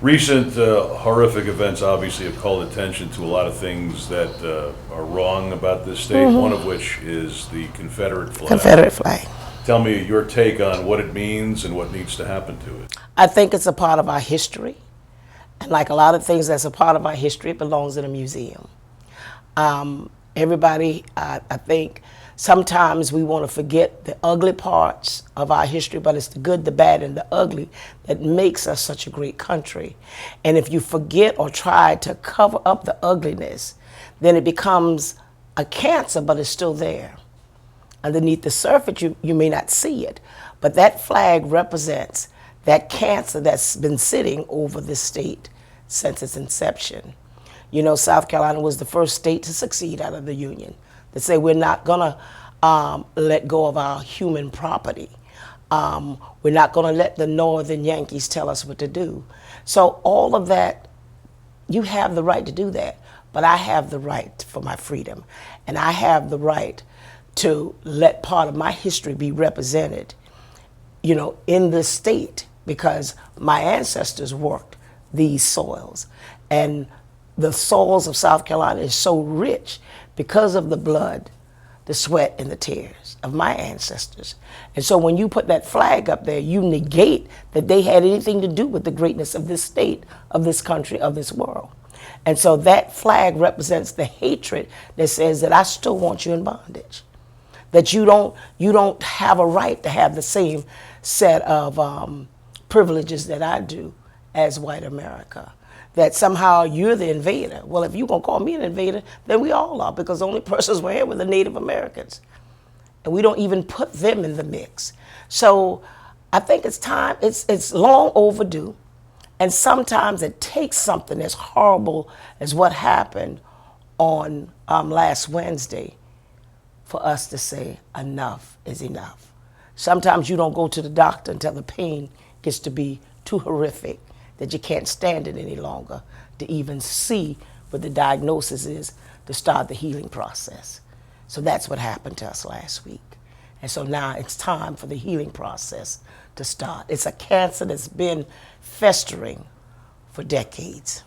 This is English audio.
Recent horrific events obviously have called attention to a lot of things that are wrong about this state, one of which is the Confederate flag. Confederate flag. Tell me your take on what it means and what needs to happen to it. I think it's a part of our history. And like a lot of things that's a part of our history, it belongs in a museum. Everybody, I think, sometimes we want to forget the ugly parts of our history, but it's the good, the bad, and the ugly that makes us such a great country. And if you forget or try to cover up the ugliness, then it becomes a cancer, but it's still there. Underneath the surface, you may not see it, but that flag represents that cancer that's been sitting over this state since its inception. You know, South Carolina was the first state to succeed out of the Union, to say we're not gonna let go of our human property. We're not gonna let the Northern Yankees tell us what to do. So all of that, you have the right to do that, but I have the right for my freedom, and I have the right to let part of my history be represented, you know, in this state, because my ancestors worked these soils. And the soils of South Carolina is so rich because of the blood, the sweat, and the tears of my ancestors. And so when you put that flag up there, you negate that they had anything to do with the greatness of this state, of this country, of this world. And so that flag represents the hatred that says that I still want you in bondage, that you don't have a right to have the same set of privileges that I do as white America, that somehow you're the invader. Well, if you're going to call me an invader, then we all are, because the only persons we're here were the Native Americans. And we don't even put them in the mix. So I think it's time, it's long overdue. And sometimes it takes something as horrible as what happened on last Wednesday for us to say enough is enough. Sometimes you don't go to the doctor until the pain gets to be too horrific that you can't stand it any longer to even see what the diagnosis is to start the healing process. So that's what happened to us last week. And so now it's time for the healing process to start. It's a cancer that's been festering for decades.